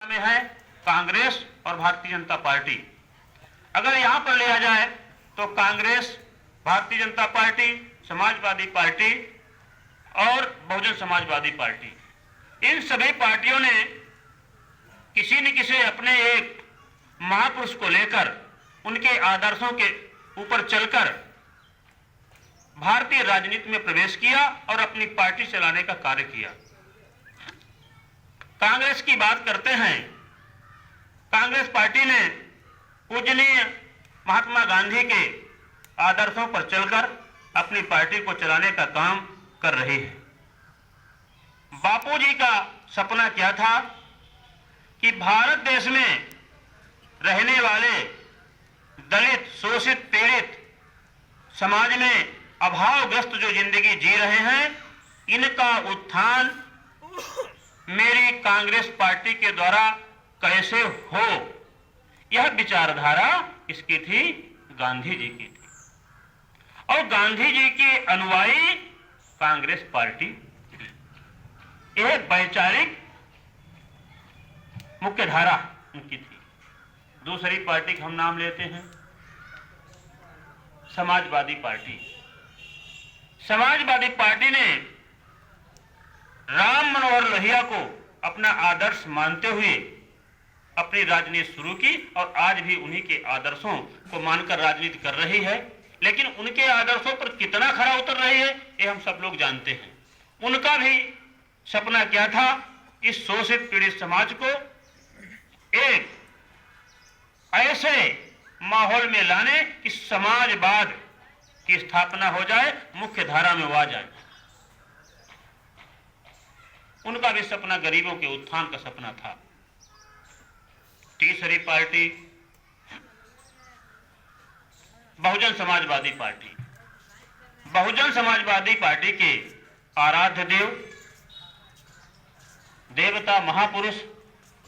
में है कांग्रेस और भारतीय जनता पार्टी। अगर यहां पर लिया जाए तो कांग्रेस, भारतीय जनता पार्टी, समाजवादी पार्टी और बहुजन समाजवादी पार्टी, इन सभी पार्टियों ने किसी न किसी अपने एक महापुरुष को लेकर, उनके आदर्शों के ऊपर चलकर भारतीय राजनीति में प्रवेश किया और अपनी पार्टी चलाने का कार्य किया। कांग्रेस की बात करते हैं। कांग्रेस पार्टी ने पूजनीय महात्मा गांधी के आदर्शों पर चलकर अपनी पार्टी को चलाने का काम कर रही है। बापूजी का सपना क्या था कि भारत देश में रहने वाले दलित, शोषित, पीड़ित समाज में अभावग्रस्त जो जिंदगी जी रहे हैं, इनका उत्थान मेरी कांग्रेस पार्टी के द्वारा कैसे हो, यह विचारधारा इसकी थी, गांधी जी की थी। और गांधी जी के अनुयायी कांग्रेस पार्टी थी। यह वैचारिक मुख्य धारा उनकी थी। दूसरी पार्टी का हम नाम लेते हैं समाजवादी पार्टी। समाजवादी पार्टी ने राम मनोहर लोहिया को अपना आदर्श मानते हुए अपनी राजनीति शुरू की और आज भी उन्हीं के आदर्शों को मानकर राजनीति कर रही है। लेकिन उनके आदर्शों पर कितना खरा उतर रही है, ये हम सब लोग जानते हैं। उनका भी सपना क्या था, इस शोषित पीड़ित समाज को एक ऐसे माहौल में लाने कि समाजवाद की स्थापना हो जाए, मुख्य धारा में वो आ जाए। उनका भी सपना गरीबों के उत्थान का सपना था। तीसरी party Bahujan Samajwadi party. Bahujan Samajwadi party के आराध्य देव, देवता, महापुरुष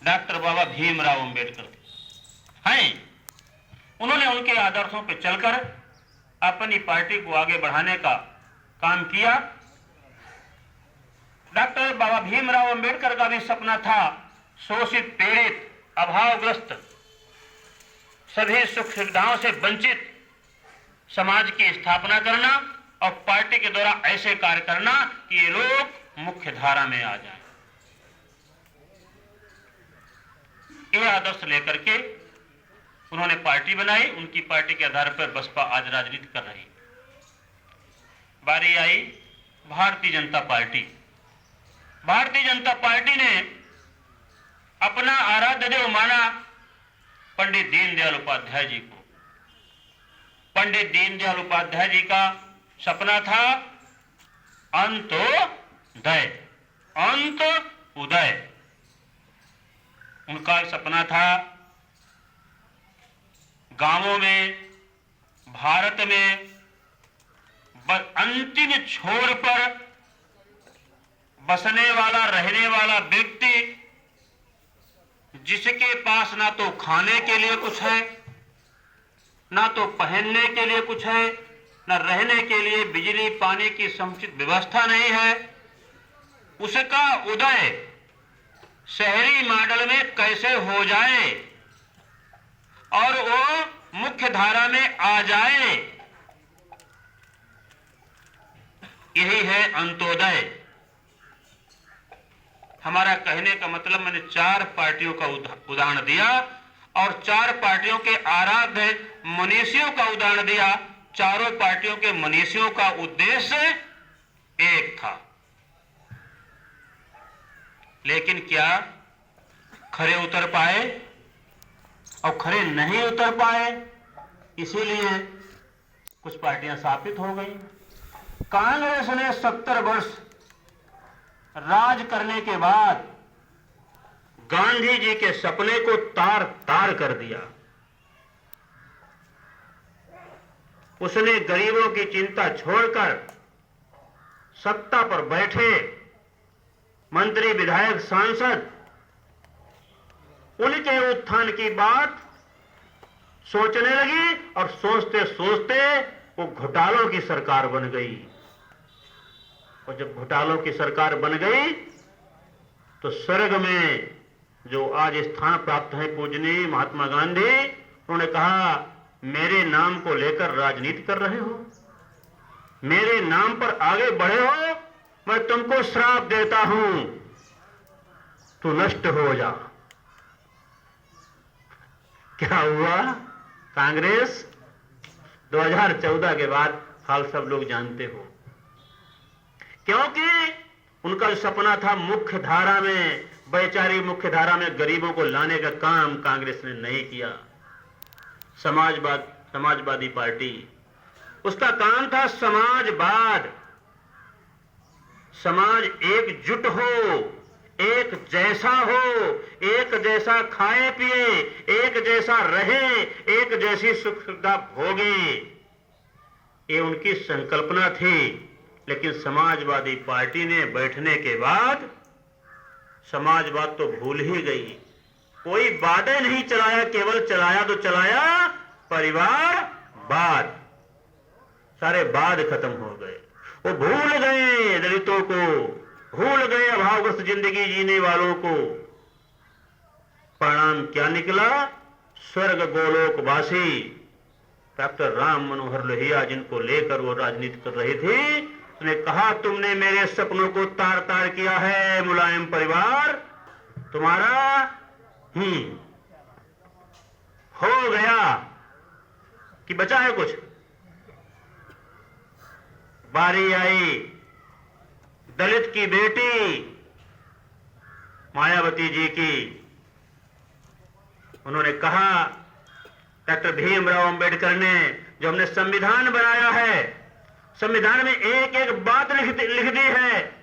डॉक्टर बाबा भीमराव अंबेडकर हैं। उन्होंने उनके आदर्शों पर चलकर अपनी पार्टी को आगे बढ़ाने का काम किया। डॉक्टर बाबा भीमराव अंबेडकर का भी सपना था शोषित, पीड़ित, अभावग्रस्त, सभी सुख सुविधाओं से वंचित समाज की स्थापना करना और पार्टी के द्वारा ऐसे कार्य करना कि ये लोग मुख्य धारा में आ जाएं। ये आदर्श लेकर के उन्होंने पार्टी बनाई। उनकी पार्टी के आधार पर बसपा आज राजनीति कर रही। बारी आई भारतीय जनता पार्टी। भारतीय जनता पार्टी ने अपना आराध्य देव माना पंडित दीनदयाल उपाध्याय जी को। पंडित दीनदयाल उपाध्याय जी का सपना था अंत्योदय, अंत उदय। उनका सपना था गांवों में, भारत में अंतिम छोर पर बसने वाला, रहने वाला व्यक्ति जिसके पास ना तो खाने के लिए कुछ है, ना तो पहनने के लिए कुछ है, ना रहने के लिए बिजली पानी की समुचित व्यवस्था नहीं है, उसका उदय शहरी मॉडल में कैसे हो जाए और वो मुख्य धारा में आ जाए, यही है अंत्योदय। हमारा कहने का मतलब, मैंने 4 पार्टियों का उदाहरण दिया और 4 पार्टियों के आराध्य मनीषियों का उदाहरण दिया। चारों पार्टियों के मनीषियों का उद्देश्य एक था, लेकिन क्या खरे उतर पाए और खरे नहीं उतर पाए, इसीलिए कुछ पार्टियां स्थापित हो गई। कांग्रेस ने 70 वर्ष राज करने के बाद गांधी जी के सपने को तार तार कर दिया। उसने गरीबों की चिंता छोड़कर सत्ता पर बैठे मंत्री, विधायक, सांसद, उनके उत्थान की बात सोचने लगी और सोचते सोचते वो घोटालों की सरकार बन गई। और जब घोटालों की सरकार बन गई तो स्वर्ग में जो आज स्थान प्राप्त है पूजनीय महात्मा गांधी, उन्होंने कहा मेरे नाम को लेकर राजनीति कर रहे हो, मेरे नाम पर आगे बढ़े हो, मैं तुमको श्राप देता हूं, तू नष्ट हो जा। क्या हुआ? कांग्रेस 2014 के बाद हाल सब लोग जानते हो, क्योंकि उनका जो सपना था मुख्य धारा में, वैचारिक मुख्य धारा में गरीबों को लाने का काम कांग्रेस ने नहीं किया। समाजवादी पार्टी, उसका काम था समाजवाद, समाज एकजुट हो, एक जैसा हो, एक जैसा खाए पिए, एक जैसा रहे, एक जैसी सुख सुविधा भोगे, ये उनकी संकल्पना थी। लेकिन समाजवादी पार्टी ने बैठने के बाद समाजवाद तो भूल ही गई, कोई वादे नहीं चलाया, केवल चलाया तो चलाया परिवारवाद, सारे वाद खत्म हो गए। वो भूल गए दलितों को, भूल गए अभावग्रस्त जिंदगी जीने वालों को। परिणाम क्या निकला? स्वर्ग गोलोकवासी डॉक्टर राम मनोहर लोहिया, जिनको लेकर वो राजनीति कर रही थी, उसने कहा तुमने मेरे सपनों को तार तार किया है मुलायम परिवार, तुम्हारा हो गया कि बचा है कुछ। बारी आई दलित की बेटी मायावती जी की, उन्होंने कहा डॉक्टर भीमराव अंबेडकर ने जो हमने संविधान बनाया है, संविधान में एक एक बात लिख दी है,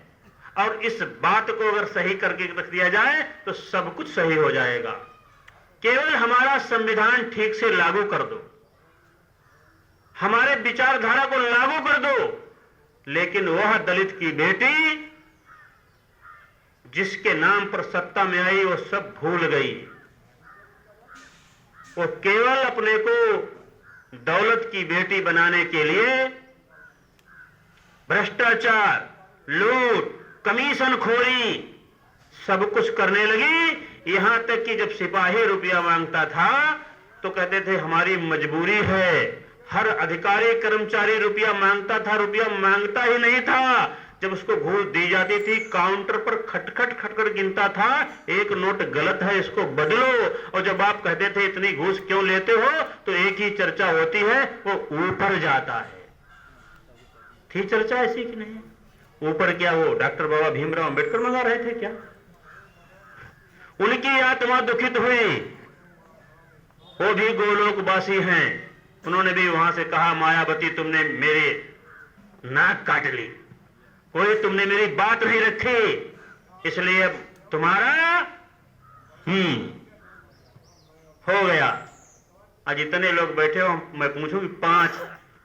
और इस बात को अगर सही करके रख दिया जाए तो सब कुछ सही हो जाएगा। केवल हमारा संविधान ठीक से लागू कर दो, हमारे विचारधारा को लागू कर दो। लेकिन वह दलित की बेटी जिसके नाम पर सत्ता में आई, वो सब भूल गई। वो केवल अपने को दौलत की बेटी बनाने के लिए भ्रष्टाचार, लूट, कमीशनखोरी सब कुछ करने लगी। यहां तक कि जब सिपाही रुपया मांगता था तो कहते थे हमारी मजबूरी है। हर अधिकारी कर्मचारी रुपया मांगता था, रुपया मांगता ही नहीं था। जब उसको घूस दी जाती थी, काउंटर पर खटखट खटखट गिनता था, एक नोट गलत है, इसको बदलो। और जब आप कहते थे इतनी घूस क्यों लेते हो, तो एक ही चर्चा होती है, वो ऊपर जाता है। थी चर्चा ऐसी कि नहीं? ऊपर क्या वो डॉक्टर बाबा भीमराव अंबेडकर मंगा रहे थे क्या? उनकी आत्मा दुखित हुई, वो भी गोलोकवासी हैं। उन्होंने भी वहां से कहा मायावती तुमने मेरे नाक काट ली, कोई तुमने मेरी बात नहीं रखी, इसलिए अब तुम्हारा हो गया। आज इतने लोग बैठे हो, मैं पूछूं कि 5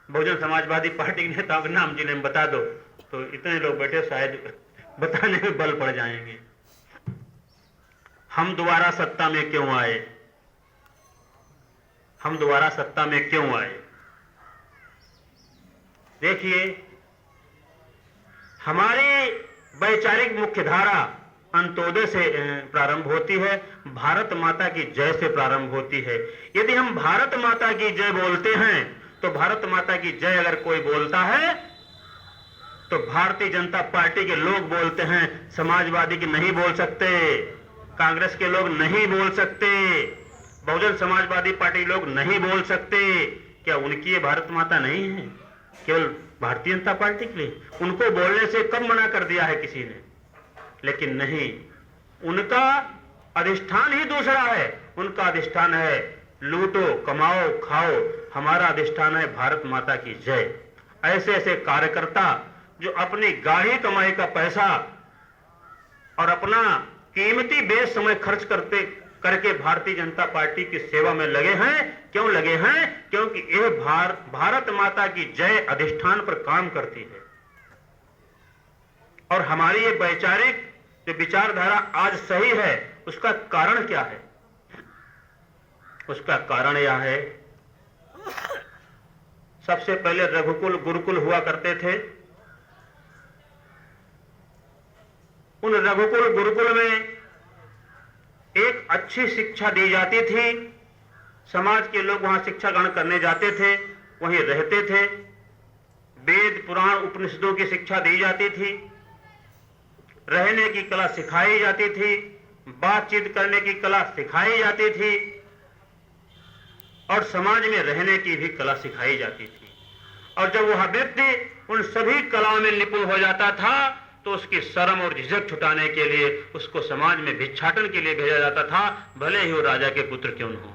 बहुजन समाजवादी पार्टी के नेताओं के नाम जिन्हें बता दो, तो इतने लोग बैठे शायद बताने में बल पड़ जाएंगे। हम दोबारा सत्ता में क्यों आए? हम दोबारा सत्ता में क्यों आए? देखिए, हमारी वैचारिक मुख्यधारा अंत्योदय से प्रारंभ होती है, भारत माता की जय से प्रारंभ होती है। यदि हम भारत माता की जय बोलते हैं, तो भारत माता की जय अगर कोई बोलता है तो भारतीय जनता पार्टी के लोग बोलते हैं, समाजवादी के नहीं बोल सकते, कांग्रेस के लोग नहीं बोल सकते, बहुजन समाजवादी पार्टी लोग नहीं बोल सकते। क्या उनकी ये भारत माता नहीं है? केवल भारतीय जनता पार्टी के लिए? उनको बोलने से कब मना कर दिया है किसी ने? लेकिन नहीं, उनका अधिष्ठान ही दूसरा है। उनका अधिष्ठान है लूटो, कमाओ, खाओ। हमारा अधिष्ठान है भारत माता की जय। ऐसे ऐसे कार्यकर्ता जो अपनी गाढ़ी कमाई का पैसा और अपना कीमती बेश समय खर्च करके भारतीय जनता पार्टी की सेवा में लगे हैं। क्यों लगे हैं? क्योंकि यह भारत माता की जय अधिष्ठान पर काम करती है। और हमारी ये वैचारिक जो विचारधारा आज सही है, उसका कारण क्या है? उसका कारण यह है, सबसे पहले रघुकुल गुरुकुल हुआ करते थे। उन रघुकुल गुरुकुल में एक अच्छी शिक्षा दी जाती थी, समाज के लोग वहां शिक्षा ग्रहण करने जाते थे, वहीं रहते थे, वेद पुराण उपनिषदों की शिक्षा दी जाती थी, रहने की कला सिखाई जाती थी, बातचीत करने की कला सिखाई जाती थी और समाज में रहने की भी कला सिखाई जाती थी। और जब वह व्यक्ति उन सभी कलाओं में निपुण हो जाता था तो उसकी शर्म और झिझक छुटाने के लिए उसको समाज में भिक्षाटन के लिए भेजा जाता था, भले ही वो राजा के पुत्र क्यों न हो।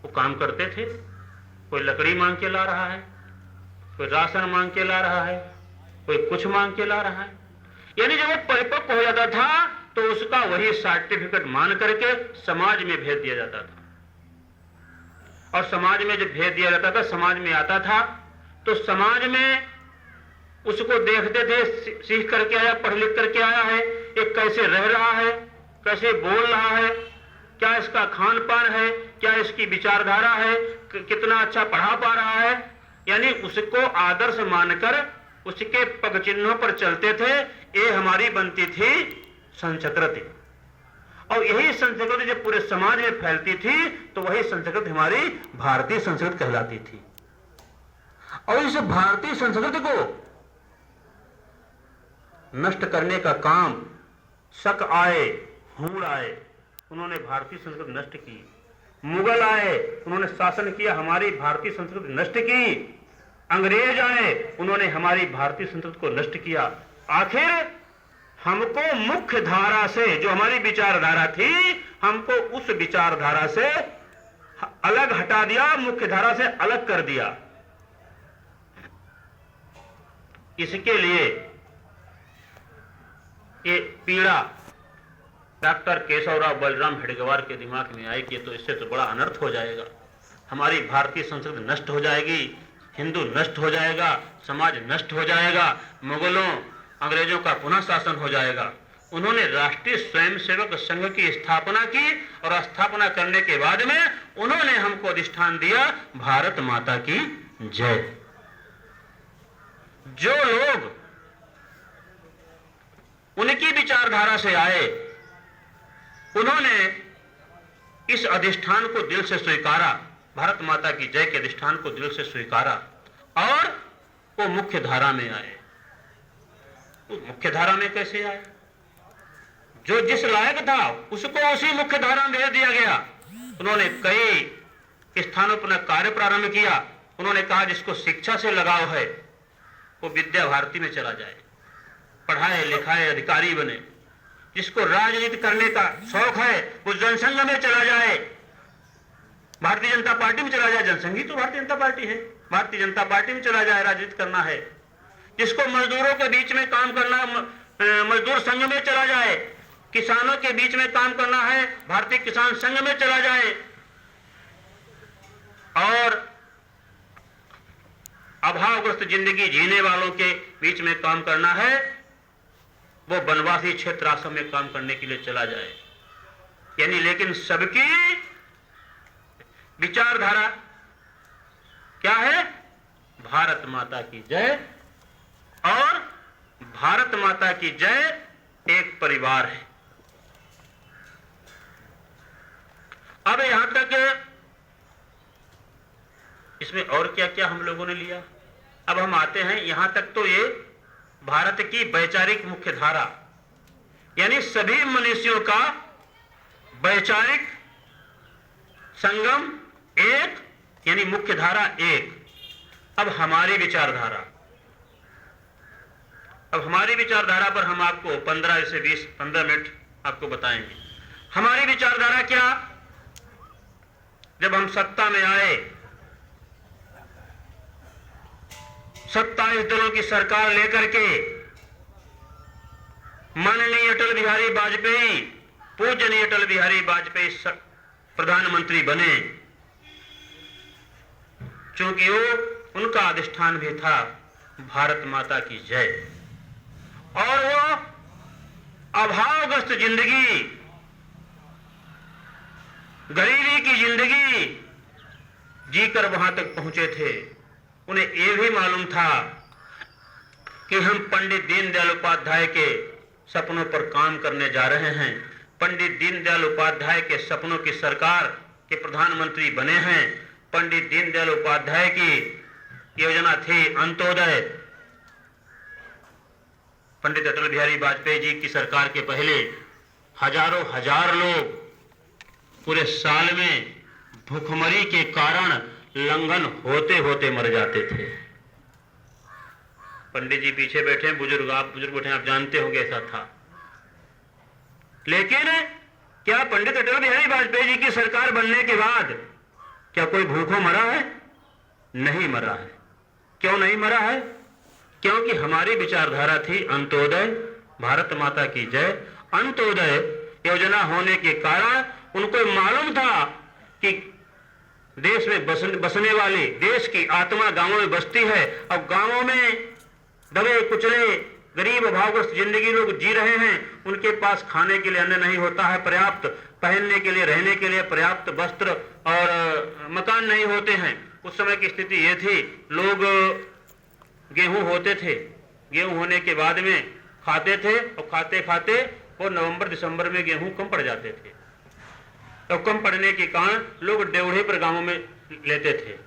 वो काम करते थे, कोई लकड़ी मांग के ला रहा है, कोई राशन मांग के ला रहा है, कोई कुछ मांग के ला रहा है। यानी जब वो परिपक्व हो जाता था तो उसका वही सर्टिफिकेट मान करके समाज में भेज दिया जाता था। और समाज में जब भेज दिया जाता था, समाज में आता था तो समाज में उसको देखते थे, सीख करके आया, पढ़ लिख करके आया है, ये कैसे रह रहा है, कैसे बोल रहा है, क्या इसका खान पान है, क्या इसकी विचारधारा है, कितना अच्छा पढ़ा पा रहा है। यानी उसको आदर्श मानकर उसके पग चिन्हों पर चलते थे। ये हमारी बनती थी संस्कृति। और यही संस्कृति जब पूरे समाज में फैलती थी तो वही संस्कृति हमारी भारतीय संस्कृति कहलाती थी। और इस भारतीय संस्कृति को नष्ट करने का काम शक आए, हूण आए, उन्होंने भारतीय संस्कृति नष्ट की। मुगल आए, उन्होंने शासन किया, हमारी भारतीय संस्कृति नष्ट की। अंग्रेज आए, उन्होंने हमारी भारतीय संस्कृति को नष्ट किया। आखिर हमको मुख्य धारा से, जो हमारी विचारधारा थी, हमको उस विचारधारा से अलग हटा दिया, मुख्य धारा से अलग कर दिया। इसके लिए ये पीड़ा डॉक्टर केशवराव बलराम हेडगेवार के दिमाग में आई कि तो इससे तो बड़ा अनर्थ हो जाएगा, हमारी भारतीय संस्कृति नष्ट हो जाएगी, हिंदू नष्ट हो जाएगा, समाज नष्ट हो जाएगा, मुगलों अंग्रेजों का पुनः शासन हो जाएगा। उन्होंने राष्ट्रीय स्वयंसेवक संघ की स्थापना की और स्थापना करने के बाद में उन्होंने हमको अधिष्ठान दिया, भारत माता की जय। जो लोग उनकी विचारधारा से आए, उन्होंने इस अधिष्ठान को दिल से स्वीकारा, भारत माता की जय के अधिष्ठान को दिल से स्वीकारा और वो मुख्य धारा में आए। वो मुख्य धारा में कैसे आए? जो जिस लायक था उसको उसी मुख्य धारा में भेज दिया गया। उन्होंने कई स्थानों पर कार्य प्रारंभ किया। उन्होंने कहा जिसको शिक्षा से लगाव है वो विद्या भारती में चला जाए, पढ़ाए लिखाए अधिकारी बने। जिसको राजनीति करने का शौक है वो जनसंघ में चला जाए, भारतीय जनता पार्टी में चला जाए। जनसंघ ही तो भारतीय जनता पार्टी है, भारतीय जनता पार्टी में चला जाए, राजनीति करना है। जिसको मजदूरों के बीच में काम करना, मजदूर संघ में चला जाए। किसानों के बीच में काम करना है, भारतीय किसान संघ में चला जाए। और अभावग्रस्त जिंदगी जीने वालों के बीच में काम करना है, वो वनवासी क्षेत्र आश्रम में काम करने के लिए चला जाए। यानी लेकिन सबकी विचारधारा क्या है? भारत माता की जय। और भारत माता की जय एक परिवार है। अब यहां तक इसमें और क्या क्या हम लोगों ने लिया। अब हम आते हैं यहां तक, तो ये भारत की वैचारिक मुख्य धारा, यानी सभी मनुष्यों का वैचारिक संगम एक, यानी मुख्य धारा एक। अब हमारी विचारधारा, अब हमारी विचारधारा पर हम आपको 15 से 15 मिनट आपको बताएंगे। हमारी विचारधारा क्या? जब हम सत्ता में आए, 27 दलों की सरकार लेकर के माननीय अटल बिहारी वाजपेयी, पूजनीय अटल बिहारी वाजपेयी प्रधानमंत्री बने। क्योंकि वो उनका अधिष्ठान भी था भारत माता की जय। और वो अभावग्रस्त जिंदगी, गरीबी की जिंदगी जीकर वहां तक पहुंचे थे। उन्हें यह भी मालूम था कि हम पंडित दीनदयाल उपाध्याय के सपनों पर काम करने जा रहे हैं। पंडित दीनदयाल उपाध्याय के सपनों की सरकार के प्रधानमंत्री बने हैं। पंडित दीनदयाल उपाध्याय की योजना थी अंत्योदय। पंडित अटल बिहारी वाजपेयी जी की सरकार के पहले हजारों हजार लोग पूरे साल में भूखमरी के कारण लंघन होते होते मर जाते थे। पंडित जी पीछे बैठे हैं, बुजुर्ग बैठे हैं, आप जानते होंगे ऐसा था। लेकिन क्या पंडित अटल बिहारी वाजपेयी जी की सरकार बनने के बाद क्या कोई भूखों मरा है? नहीं मरा है। क्यों नहीं मरा है? क्योंकि हमारी विचारधारा थी अंत्योदय, भारत माता की जय। अंत्योदय योजना होने के कारण उनको मालूम था कि देश में बसने वाले, देश की आत्मा गांवों में बसती है और गांवों में दबे कुचले गरीब अभावग्रस्त जिंदगी लोग जी रहे हैं। उनके पास खाने के लिए अन्न नहीं होता है पर्याप्त, पहनने के लिए, रहने के लिए पर्याप्त वस्त्र और मकान नहीं होते हैं। उस समय की स्थिति ये थी, लोग गेहूं होते थे, गेहूं होने के बाद में खाते थे और खाते खाते वो नवंबर दिसंबर में गेहूं कम पड़ जाते थे। तो कम पड़ने के कारण लोग डेवढ़े पर गांवों में लेते थे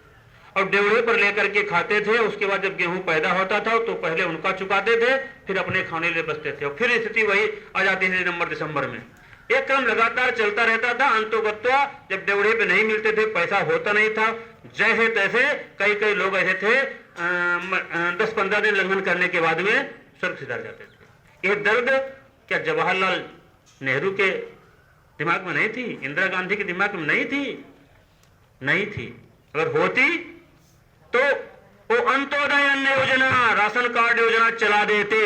और डेवढ़े पर लेकर के खाते थे। उसके बाद जब गेहूं पैदा होता था तो पहले उनका चुकाते थे, फिर अपने खाने लिए बचते थे और फिर स्थिति वही आ जाती थी नवंबर दिसंबर में। एक क्रम लगातार चलता रहता था। अंतोगत्वा जब डेवढ़े पे नहीं मिलते थे, पैसा होता नहीं था, जैसे तैसे कई कई लोग ऐसे थे 10-15 दिन लंघन करने के बाद में स्वर्ग सिधार जाते थे। ये दर्द क्या जवाहरलाल नेहरू के दिमाग में नहीं थी? इंदिरा गांधी के दिमाग में नहीं थी? नहीं थी। अगर होती तो वो अंत्योदय अन्न योजना, राशन कार्ड योजना चला देते।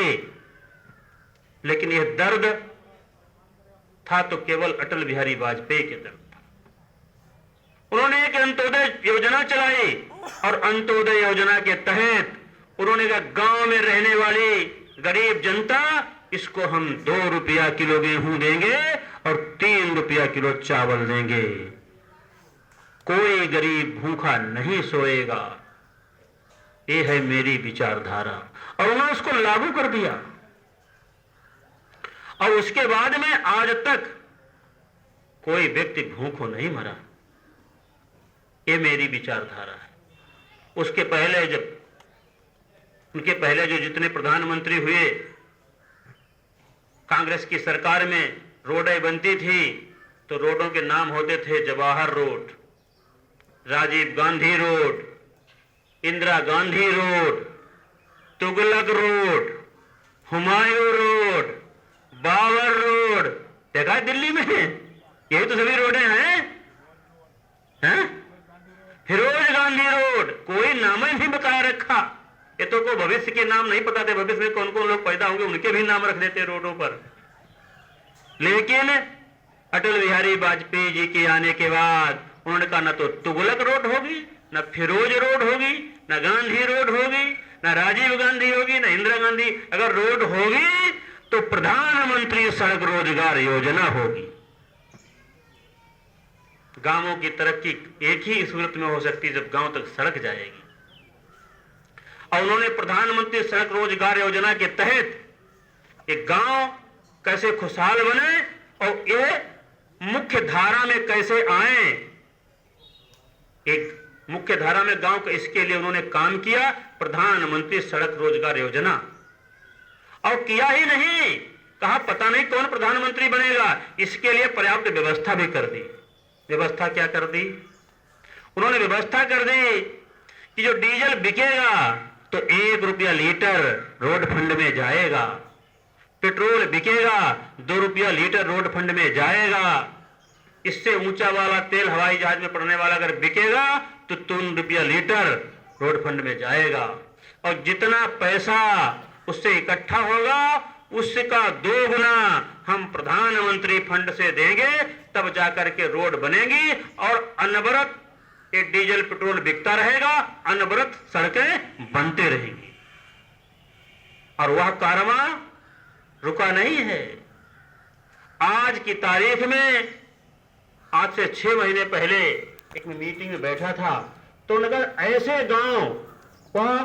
लेकिन यह दर्द था तो केवल अटल बिहारी वाजपेयी के दर्द था। उन्होंने एक अंत्योदय योजना चलाई और अंत्योदय योजना के तहत उन्होंने कहा गांव में रहने वाली गरीब जनता, इसको हम 2 रुपया किलो गेहूं देंगे और 3 रुपया किलो चावल देंगे। कोई गरीब भूखा नहीं सोएगा। ये है मेरी विचारधारा। और उन्होंने उसको लागू कर दिया और उसके बाद में आज तक कोई व्यक्ति भूखों नहीं मरा। ये मेरी विचारधारा है। उसके पहले जब उनके पहले जो जितने प्रधानमंत्री हुए, कांग्रेस की सरकार में रोडें बनती थी तो रोडों के नाम होते थे Jawahar road, Rajiv Gandhi road, Indira Gandhi road, Tughlaq road, Humayun road, Babur road. देखा है दिल्ली में? यही तो सभी रोडें हैं। फिरोज गांधी रोड, कोई नाम ही नहीं बताया रखा। ये तो को भविष्य के नाम नहीं पता थे, भविष्य में कौन कौन लोग पैदा होंगे उनके भी नाम रख देते रोडों पर। लेकिन अटल बिहारी वाजपेयी जी के आने के बाद उन्होंने कहा न तो तुगलक रोड होगी, न फिरोज रोड होगी, न गांधी रोड होगी, न राजीव गांधी होगी, न इंदिरा गांधी। अगर रोड होगी तो प्रधानमंत्री सड़क रोजगार योजना होगी। गांवों की तरक्की एक ही सूरत में हो सकती है जब गांव तक सड़क जाएगी। और उन्होंने प्रधानमंत्री सड़क रोजगार योजना के तहत एक गांव कैसे खुशहाल बने और ये मुख्य धारा में कैसे आए, एक मुख्य धारा में गांव का, इसके लिए उन्होंने काम किया प्रधानमंत्री सड़क रोजगार योजना। और किया ही नहीं, कहा पता नहीं कौन प्रधानमंत्री बनेगा, इसके लिए पर्याप्त व्यवस्था भी कर दी। व्यवस्था क्या कर दी? उन्होंने व्यवस्था कर दी कि जो डीजल बिकेगा तो 1 रुपया लीटर रोड फंड में जाएगा, पेट्रोल बिकेगा 2 रुपया लीटर रोड फंड में जाएगा, इससे ऊंचा वाला तेल हवाई जहाज में पड़ने वाला अगर बिकेगा तो 3 रुपया लीटर रोड फंड में जाएगा। और जितना पैसा उससे इकट्ठा होगा उसका 2 गुना हम प्रधानमंत्री फंड से देंगे, तब जाकर के रोड बनेगी और अनवरत ये डीजल पेट्रोल बिकता रहेगा, अनवरत सड़कें बनते रहेंगी। और वह कारवां रुका नहीं है। आज की तारीख में, आज से 6 महीने पहले एक मीटिंग में बैठा था तो नगर ऐसे गांव वहां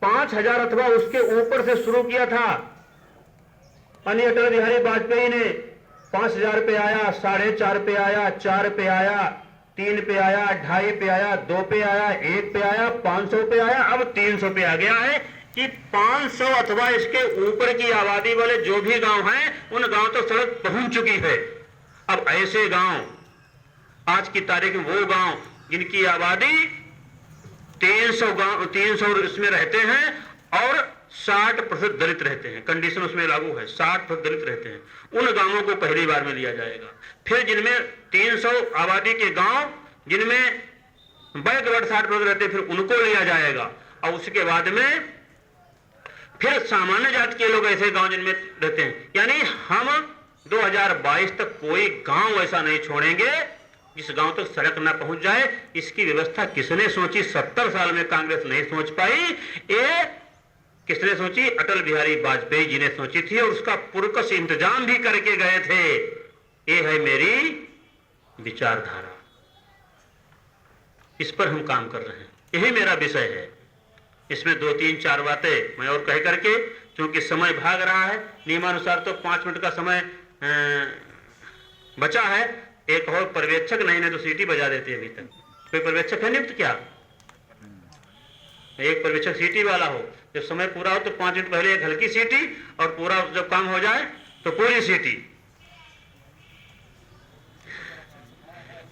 5000 अथवा उसके ऊपर से शुरू किया था माननीय अटल बिहारी वाजपेयी ने 5,000 पे आया, 4.5 पे आया, 4 पे आया, 3 पे आया, 2.5 पे आया, 2 पे आया, 1 पे आया, 500 पे आया, अब 300 पे आ गया है कि 500 अथवा इसके ऊपर की आबादी वाले जो भी गांव हैं उन गांव तक सड़क पहुंच चुकी है। अब ऐसे गांव, आज की तारीख में वो गांव जिनकी आबादी 300 इसमें रहते हैं और 60% दलित रहते हैं, कंडीशन उसमें लागू है, 60% दलित रहते हैं, उन गांवों को पहली बार में लिया जाएगा। फिर जिनमें 300 आबादी के गांव जिनमें बैकवर्ड 60% रहते हैं, फिर उनको लिया जाएगा। और उसके बाद में फिर सामान्य जाति के लोग, ऐसे गांव जिनमें रहते हैं। यानी हम 2022 तक कोई गांव ऐसा नहीं छोड़ेंगे जिस गांव तक सड़क ना पहुंच जाए। इसकी व्यवस्था किसने सोची? 70 साल में कांग्रेस नहीं सोच पाई। ये किसने सोची? अटल बिहारी वाजपेयी जी ने सोची थी और उसका पुरकस इंतजाम भी करके गए थे। ये है मेरी विचारधारा, इस पर हम काम कर रहे हैं, यही मेरा विषय है। इसमें 2, 3, 4 बातें मैं और कह करके, क्योंकि समय भाग रहा है, नियमानुसार तो 5 मिनट का समय बचा है। एक और पर्यवेक्षक नहीं तो सीटी बजा देते अभी तक। कोई पर्यवेक्षक है नियुक्त क्या? एक पर्यवेक्षक सीटी वाला हो, जब समय पूरा हो तो 5 मिनट पहले एक हल्की सीटी और पूरा जब काम हो जाए तो पूरी सीटी।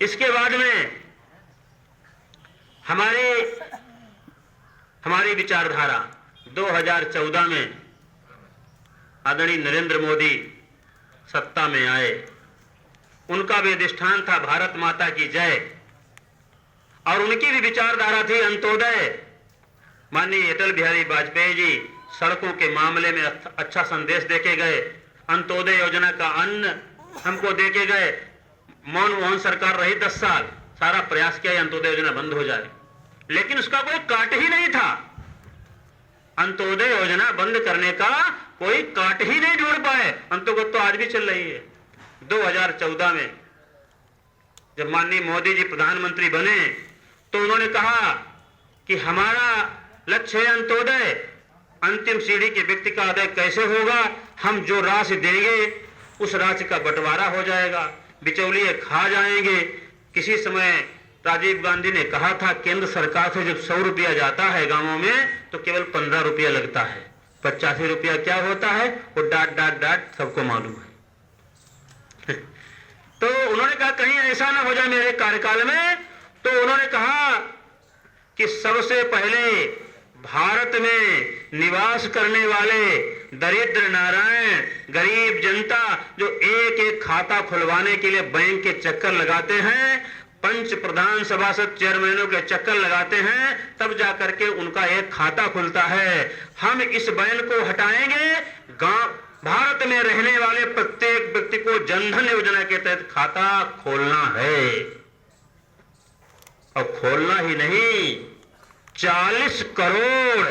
इसके बाद में हमारी विचारधारा 2014 में आदरणीय नरेंद्र मोदी सत्ता में आए, उनका भी अधिष्ठान था भारत माता की जय, और उनकी भी विचारधारा थी अंत्योदय। माननीय अटल बिहारी वाजपेयी जी सड़कों के मामले में अच्छा संदेश देके गए, अंत्योदय योजना का अन्न हमको देके गए। मनमोहन सरकार रही 10 साल, सारा प्रयास किया अंत्योदय योजना बंद हो जाए, लेकिन उसका कोई काट ही नहीं था। अंत्योदय योजना बंद करने का कोई काट ही नहीं ढूंढ पाए। अंतोगत तो आज भी चल रही है। 2014 में जब माननीय मोदी जी प्रधानमंत्री बने तो उन्होंने कहा कि हमारा लक्ष्य है अंत्योदय। अंतिम सीढ़ी के व्यक्ति का आदाय कैसे होगा? हम जो राशि देंगे उस राशि का बंटवारा हो जाएगा, बिचौलिए खा जाएंगे। किसी समय राजीव गांधी ने कहा था केंद्र सरकार से जब 100 रुपया जाता है गांवों में तो केवल 15 रुपया लगता है, 85 रुपया क्या होता है वो डाट सबको मालूम है। तो उन्होंने कहा कहीं ऐसा ना हो जाए मेरे कार्यकाल में, तो उन्होंने कहा कि सबसे पहले भारत में निवास करने वाले दरिद्र नारायण गरीब जनता जो एक एक खाता खुलवाने के लिए बैंक के चक्कर लगाते हैं, पंच प्रधान सभासद चेयरमैनों के चक्कर लगाते हैं, तब जाकर के उनका एक खाता खुलता है। हम इस बैन को हटाएंगे। गांव भारत में रहने वाले प्रत्येक व्यक्ति को जनधन योजना के तहत खाता खोलना है, और खोलना ही नहीं, 40 करोड़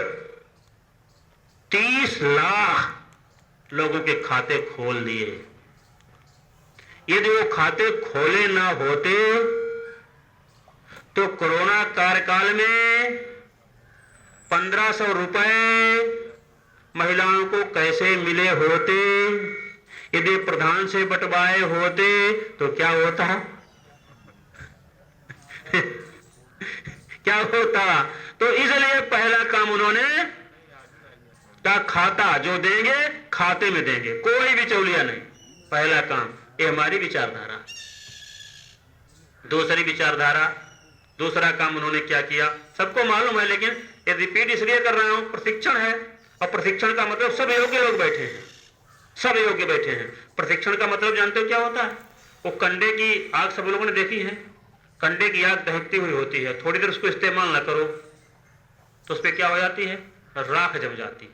30 लाख लोगों के खाते खोल दिए। यदि वो खाते खोले ना होते तो कोरोना कार्यकाल में 1500 रुपए महिलाओं को कैसे मिले होते? यदि प्रधान से बंटवाए होते तो क्या होता? क्या होता? तो इसलिए पहला काम उन्होंने का खाता जो देंगे खाते में देंगे, कोई बिचौलिया नहीं। पहला काम, ये हमारी विचारधारा। दूसरी विचारधारा, दूसरा काम उन्होंने क्या किया सबको मालूम है, लेकिन ये रिपीट इसलिए कर रहा हूं, प्रशिक्षण है। और प्रशिक्षण का मतलब सब योग्य लोग बैठे हैं, सब योग्य बैठे हैं। प्रशिक्षण का मतलब जानते हो क्या होता है? वो कंडे की आग सब लोगों ने देखी है, कंडे की आग दहकती हुई होती है, थोड़ी देर उसको इस्तेमाल ना करो तो उस पर क्या हो जाती है? राख जम जाती है,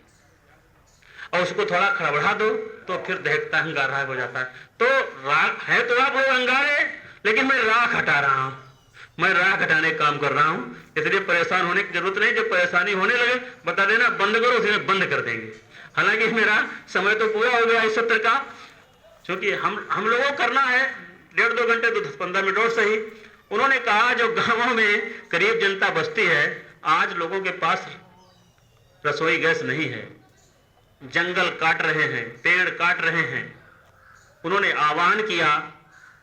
और उसको थोड़ा खड़बड़ा दो तो फिर दहकता अंगारा हो जाता है। तो राख है तो आप लोग अंगारे, लेकिन मैं राख हटा रहा हूं, मैं राख हटाने का काम कर रहा हूं। इसलिए परेशान होने की जरूरत नहीं, जब परेशानी होने लगे बता देना बंद करो, उसे बंद कर देंगे। हालांकि मेरा समय तो पूरा हो गया इस सत्र का, क्योंकि हम लोगों को करना है 1.5-2 घंटे तो 10-15 मिनट और सही। उन्होंने कहा जो गांवों में गरीब जनता बसती है, आज लोगों के पास रसोई गैस नहीं है, जंगल काट रहे हैं, पेड़ काट रहे हैं, उन्होंने आह्वान किया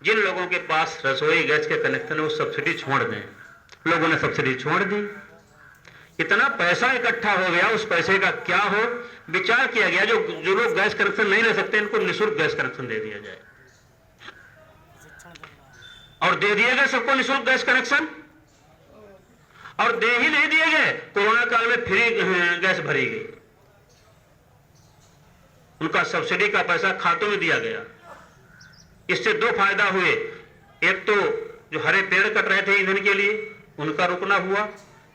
जिन लोगों के पास रसोई गैस के कनेक्शन है वो सब्सिडी छोड़ दें। लोगों ने सब्सिडी छोड़ दी। इतना पैसा इकट्ठा हो गया, उस पैसे का क्या हो, विचार किया गया जो लोग गैस कनेक्शन नहीं ले सकते इनको निःशुल्क गैस कनेक्शन दे दिया जाए। और दे दिए गए सबको निःशुल्क गैस कनेक्शन, और दे ही नहीं दिए गए, कोरोना काल में फ्री गैस भरी गई, उनका सब्सिडी का पैसा खातों में दिया गया। इससे दो फायदा हुए, एक तो जो हरे पेड़ कट रहे थे ईंधन के लिए उनका रुकना हुआ,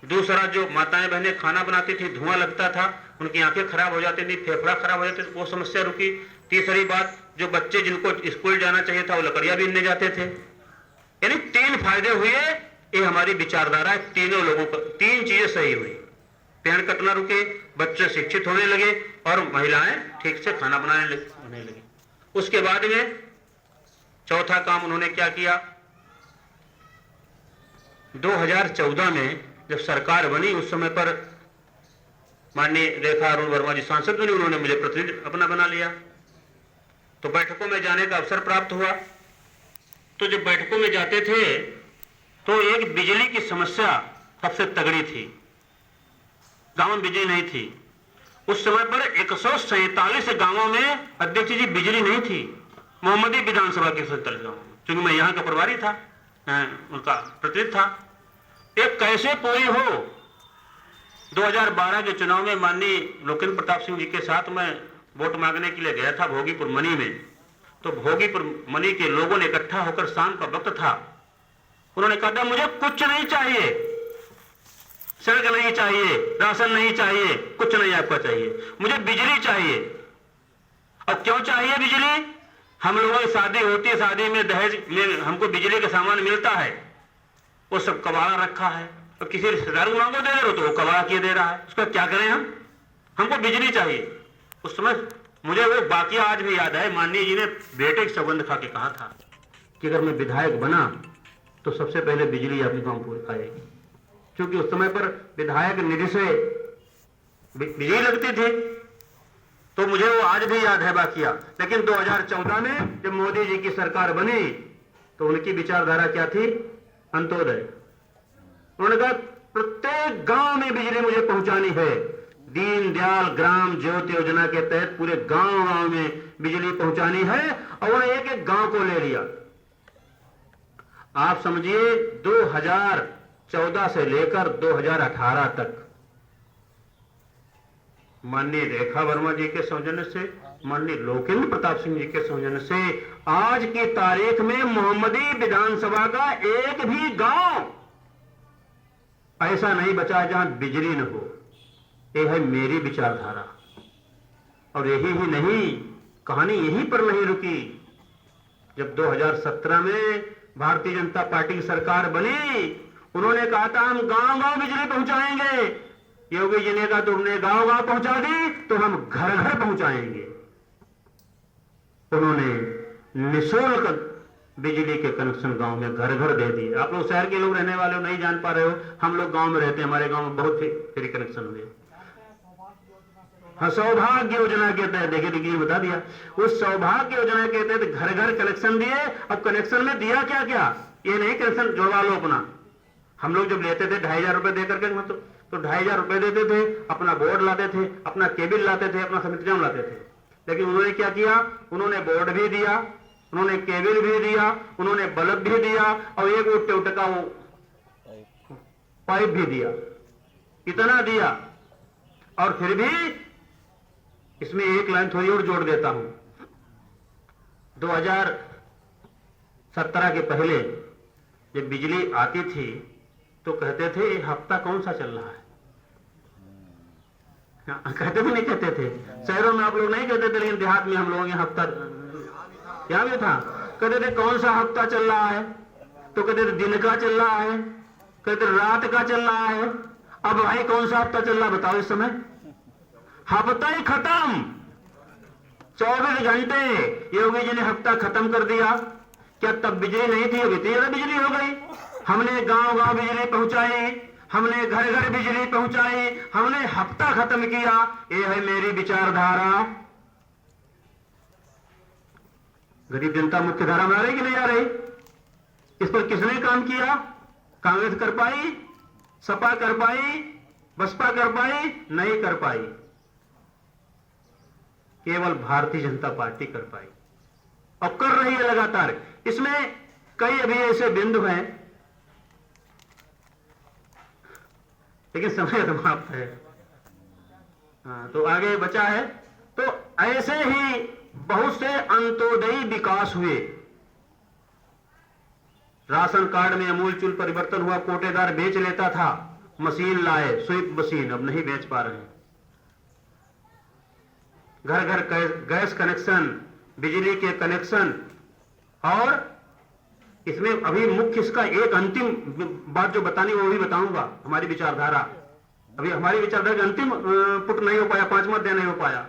दूसरा जो माताएं बहनें खाना बनाती थी, धुआं लगता था, उनकी आंखें खराब हो जाती थी, फेफड़ा खराब हो जाते थे, वो समस्या रुकी। तीसरी बात, जो बच्चे जिनको स्कूल जाना चाहिए था वो लकड़ियां बीनने जाते थे। यानी 3 फायदे हुए। ये हमारी विचारधारा है, तीनों लोगों को 3 चीजें सही हुई। पेड़ कटना रुके, बच्चे शिक्षित होने लगे और महिलाएं ठीक से खाना बनाने लगी। उसके बाद में चौथा काम उन्होंने क्या किया, 2014 में जब सरकार बनी उस समय पर माननीय रेखा अरुण वर्मा जी सांसद बनी, उन्होंने मुझे प्रतिनिधि अपना बना लिया। तो बैठकों में जाने का अवसर प्राप्त हुआ। तो जब बैठकों में जाते थे तो एक बिजली की समस्या सबसे तगड़ी थी। गांव में बिजली नहीं थी उस समय पर। 147 गांवों में अध्यक्ष जी बिजली नहीं थी, मोहम्मदी विधानसभा के 47 गांवों में। क्योंकि मैं यहाँ का प्रभारी था, उनका प्रतिनिधि था। एक कैसे पूरी हो। 2012 के चुनाव में माननीय लोकेंद्र प्रताप सिंह जी के साथ मैं वोट मांगने के लिए गया था भोगीपुर मनी में। तो भोगीपुर मनी के लोगों ने इकट्ठा होकर, शाम का वक्त था, उन्होंने कहा मुझे कुछ नहीं चाहिए, सड़क नहीं चाहिए, राशन नहीं चाहिए, कुछ नहीं आपका चाहिए, मुझे बिजली चाहिए। और क्यों चाहिए बिजली? हम लोगों की शादी होती है, शादी में दहेज में हमको बिजली का सामान मिलता है, वो सब कबाड़ा रखा है। और किसी रिश्तेदार को मांगो दे रहे हो तो वो कबाड़ा किए दे रहा है, उसका क्या करें हम? हमको बिजली चाहिए। उस समय मुझे वो वाकया आज भी याद है, माननीय जी ने बेटे की सौगंध खा के कहा था कि अगर मैं विधायक बना तो सबसे पहले बिजली आपके गांव को आएगी। क्योंकि उस समय पर विधायक निधि से बिजली लगती थी। तो मुझे वो आज भी याद है वाकया। लेकिन 2014 में जब मोदी जी की सरकार बनी तो उनकी विचारधारा क्या थी? अंत्योदय। उन्होंने कहा प्रत्येक गांव में बिजली मुझे पहुंचानी है। दीनदयाल ग्राम ज्योति योजना के तहत पूरे गांव में बिजली पहुंचानी है और उन्होंने एक एक गांव को ले लिया। आप समझिए 2014 से लेकर 2018 तक माननीय रेखा वर्मा जी के सौजन्य से, माननीय लोकेंद्र प्रताप सिंह जी के सौजन्य से आज की तारीख में मोहम्मदी विधानसभा का एक भी गांव ऐसा नहीं बचा जहां बिजली न हो। यह है मेरी विचारधारा। और यही ही नहीं, कहानी यहीं पर नहीं रुकी। जब 2017 में भारतीय जनता पार्टी की सरकार बनी, उन्होंने कहा था हम गांव गांव बिजली पहुंचाएंगे। योगी जी ने कहा तुमने गांव गांव पहुंचा दी तो हम घर घर पहुंचाएंगे। उन्होंने निःशुल्क बिजली के कनेक्शन गांव में घर घर दे दिए। आप लोग शहर के लोग रहने वाले हो, नहीं जान पा रहे हो, हम लोग गांव में रहते हैं, हमारे गांव में बहुत फ्री कनेक्शन हुए। हाँ, सौभाग्य योजना के तहत, देखिए देखिए बता दिया, उस सौभाग्य योजना के तहत घर घर कनेक्शन दिए। अब कनेक्शन में दिया क्या क्या, ये नहीं कनेक्शन जुड़वा लो अपना। हम लोग जब लेते थे 2500 रुपए देकर के, मतलब तो 2500 रुपए देते थे, अपना बोर्ड लाते थे, अपना केबल लाते थे, अपना समितियां लाते थे। लेकिन उन्होंने क्या किया, उन्होंने बोर्ड भी दिया, उन्होंने केबल भी दिया, उन्होंने बल्ब भी दिया और एक वो टेउटका वो पाइप भी दिया। इतना दिया और फिर भी इसमें एक लाइन थोड़ी और जोड़ देता हूं। 2017 के पहले जब बिजली आती थी तो कहते थे ये हफ्ता कौन सा चल रहा है, कहते थे नहीं कहते थे? शहरों में आप लोग नहीं कहते थे, लेकिन देहात में हम लोगों के हफ्ता क्या भी था। कहते थे कौन सा हफ्ता चल रहा है, तो कहते थे दिन का चल रहा है, कहते रात का चल रहा है। अब भाई कौन सा हफ्ता चल रहा है बताओ? इस समय हफ्ता ही खत्म, 24 घंटे योगी जी ने हफ्ता खत्म कर दिया। क्या तब बिजली नहीं थी? अब इतनी ज्यादा बिजली हो गई। हमने गांव गांव बिजली पहुंचाई, हमने घर घर बिजली पहुंचाई, हमने हफ्ता खत्म किया। ये है मेरी विचारधारा। गरीब जनता मुख्य धारा में आ रही कि नहीं आ रही? इस पर किसने काम किया? कांग्रेस कर पाई? सपा कर पाई? बसपा कर पाई? नहीं कर पाई। केवल भारतीय जनता पार्टी कर पाई और कर रही है लगातार। इसमें कई अभी ऐसे बिंदु हैं, लेकिन समय समाप्त है। तो आगे बचा है। तो ऐसे ही बहुत से अंत्योदयी विकास हुए। राशन कार्ड में अमूलचूल परिवर्तन हुआ, कोटेदार बेच लेता था, मशीन लाए, स्वीप मशीन, अब नहीं बेच पा रहे हैं। घर घर गैस कनेक्शन, बिजली के कनेक्शन, और इसमें अभी मुख्य इसका एक अंतिम बात जो बतानी वो भी बताऊंगा। हमारी विचारधारा, अभी हमारी विचारधारा अंतिम पुट नहीं हो पाया, 5वां अध्याय नहीं हो पाया।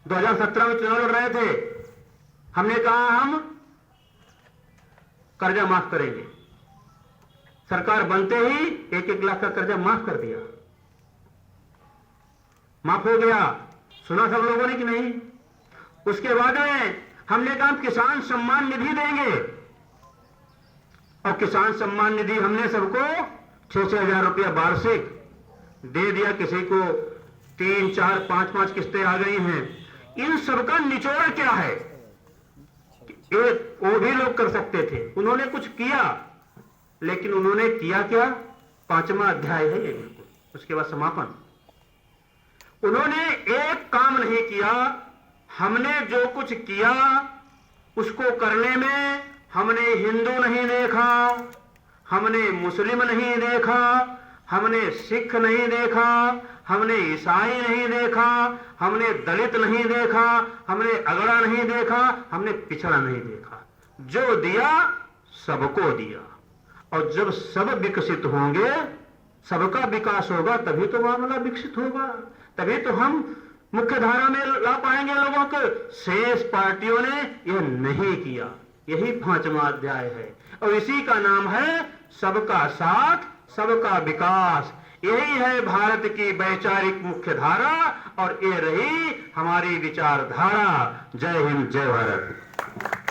2017 में चुनाव लड़ रहे थे, हमने कहा हम कर्जा माफ करेंगे। सरकार बनते ही 1-1 लाख का कर्जा माफ कर दिया, माफ हो गया। सुना सब लोगों ने कि नहीं? उसके बाद में हमने कहा किसान सम्मान निधि देंगे, और किसान सम्मान निधि हमने सबको 6-6 हजार रुपया वार्षिक दे दिया। किसी को 3, 4, 5 किस्तें आ गई हैं। इन सबका निचोड़ क्या है? एक वो भी लोग कर सकते थे, उन्होंने कुछ किया, लेकिन उन्होंने किया क्या? 5वां अध्याय है ये, बिल्कुल उसके बाद समापन। उन्होंने एक काम नहीं किया। हमने जो कुछ किया उसको करने में हमने हिंदू नहीं देखा, हमने मुस्लिम नहीं देखा, हमने सिख नहीं देखा, हमने ईसाई नहीं देखा, हमने दलित नहीं देखा, हमने अगड़ा नहीं देखा, हमने पिछड़ा नहीं देखा। जो दिया सबको दिया, और जब सब विकसित होंगे, सबका विकास होगा, तभी तो मामला विकसित होगा, तभी तो हम मुख्य धारा में ला पाएंगे लोगों को। शेष पार्टियों ने यह नहीं किया। यही 5वां अध्याय है, और इसी का नाम है सबका साथ सबका विकास। यही है भारत की वैचारिक मुख्य धारा, और ये रही हमारी विचारधारा। जय हिंद, जय भारत।